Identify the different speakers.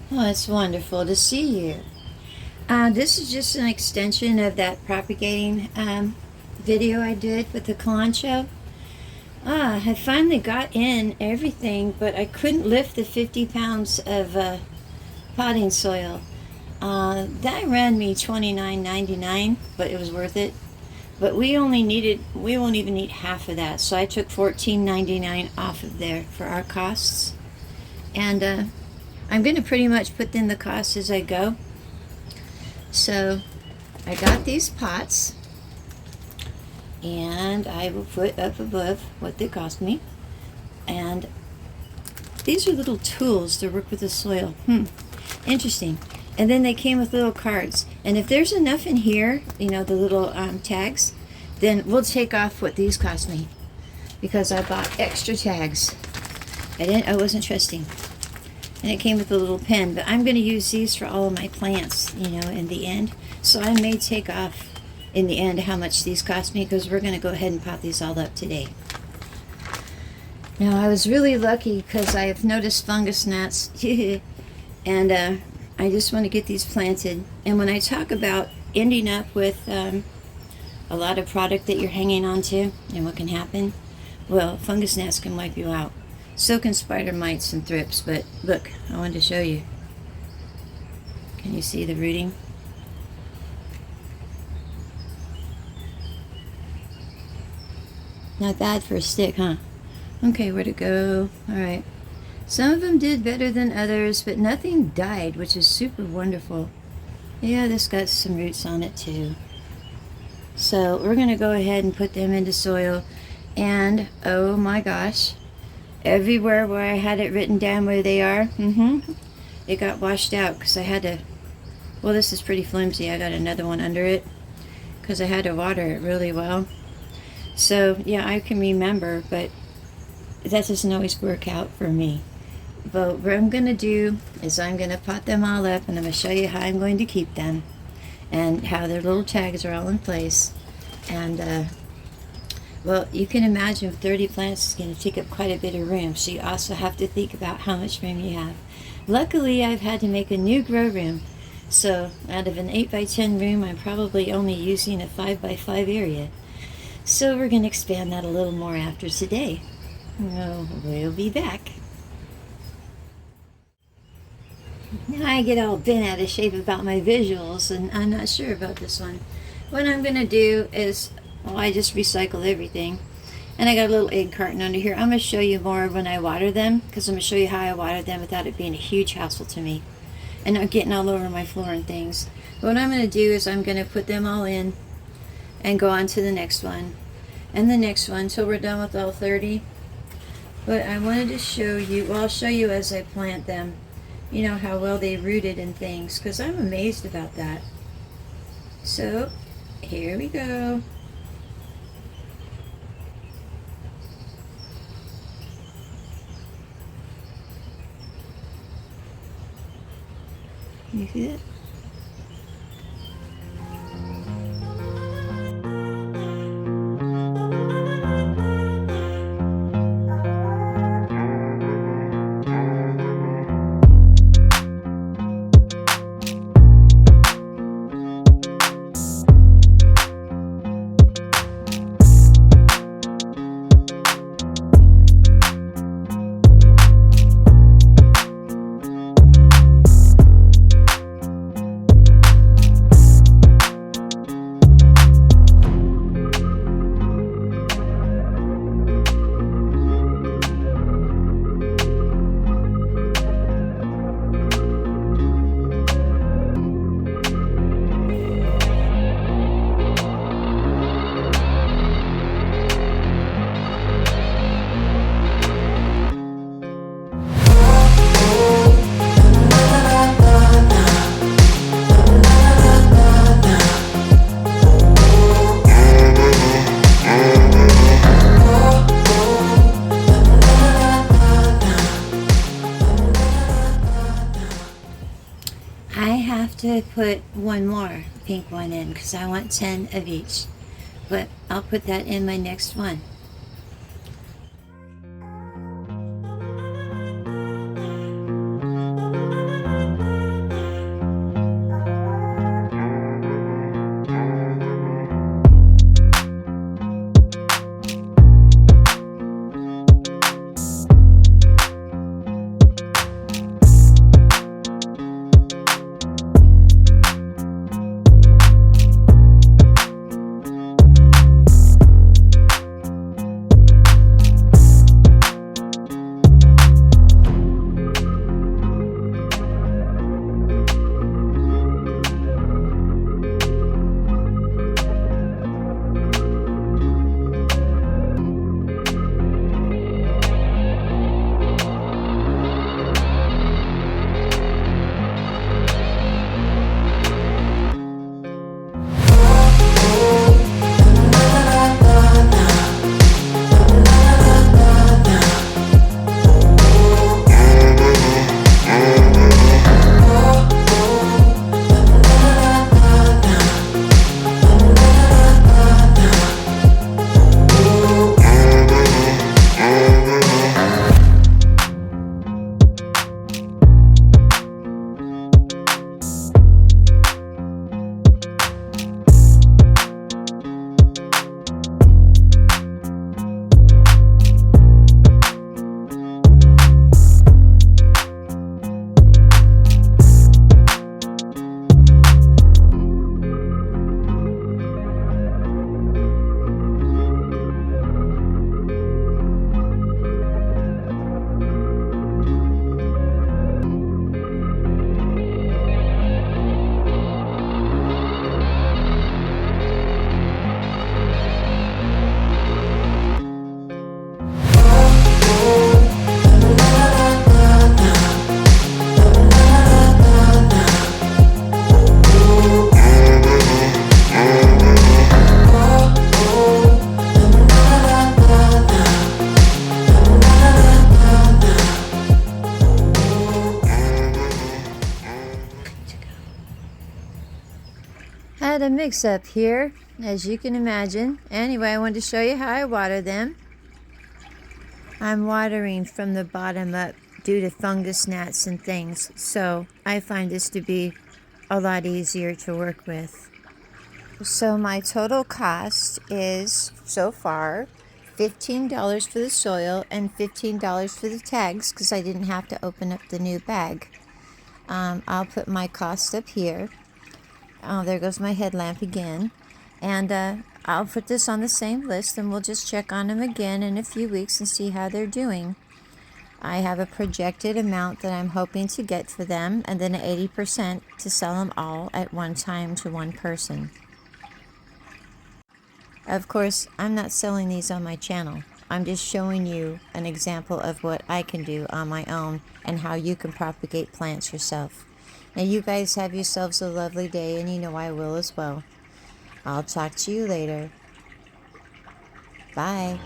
Speaker 1: Oh, it's wonderful to see you. This is just an extension of that propagating video I did with the Kalanchoe. I finally got in everything, but I couldn't lift the 50 pounds of potting soil. That ran me $29.99, but it was worth it. But we won't even need half of that. So I took $14.99 off of there for our costs. And I'm going to pretty much put in the costs as I go. So I got these pots, and I will put up above what they cost me. And these are little tools to work with the soil. Interesting. And then they came with little cards. And if there's enough in here, the little tags, then we'll take off what these cost me, because I bought extra tags. I wasn't trusting. And it came with a little pen, but I'm going to use these for all of my plants, in the end. So I may take off in the end how much these cost me, because we're going to go ahead and pot these all up today. Now, I was really lucky because I have noticed fungus gnats, and I just want to get these planted. And when I talk about ending up with a lot of product that you're hanging on to and what can happen, well, fungus gnats can wipe you out. So can spider mites and thrips. But look, I wanted to show you. Can you see the rooting? Not bad for a stick, huh? Okay, where to go? Alright. Some of them did better than others, but nothing died, which is super wonderful. Yeah, this got some roots on it too. So we're going to go ahead and put them into soil. And, oh my gosh, everywhere where I had it written down where they are, it got washed out because I had to, well, this is pretty flimsy. I got another one under it because I had to water it really well. So, yeah, I can remember, but that doesn't always work out for me. But what I'm going to do is I'm going to pot them all up, and I'm going to show you how I'm going to keep them and how their little tags are all in place. And, well, you can imagine 30 plants is going to take up quite a bit of room, so you also have to think about how much room you have. Luckily, I've had to make a new grow room. So out of an 8x10 room, I'm probably only using a 5x5 area. So we're going to expand that a little more after today. Oh, we'll be back. Now I get all bent out of shape about my visuals, and I'm not sure about this one. What I'm going to do is, well, I just recycle everything. And I got a little egg carton under here. I'm going to show you more when I water them, because I'm going to show you how I water them without it being a huge hassle to me. And not getting all over my floor and things. But what I'm going to do is I'm going to put them all in and go on to the next one. And the next one, till we're done with all 30. But I wanted to show you, well, I'll show you as I plant them, how well they rooted and things, because I'm amazed about that. So, here we go. You see it? To put one more pink one in because I want 10 of each, but I'll put that in my next one. a mix-up here, as you can imagine. Anyway, I wanted to show you how I water them. I'm watering from the bottom up due to fungus gnats and things, so I find this to be a lot easier to work with. So my total cost is, so far, $15 for the soil and $15 for the tags, because I didn't have to open up the new bag. I'll put my cost up here. Oh, there goes my headlamp again. And I'll put this on the same list, and we'll just check on them again in a few weeks and see how they're doing. I have a projected amount that I'm hoping to get for them, and then 80% to sell them all at one time to one person. Of course, I'm not selling these on my channel. I'm just showing you an example of what I can do on my own and how you can propagate plants yourself. Now you guys have yourselves a lovely day, and you know I will as well. I'll talk to you later. Bye.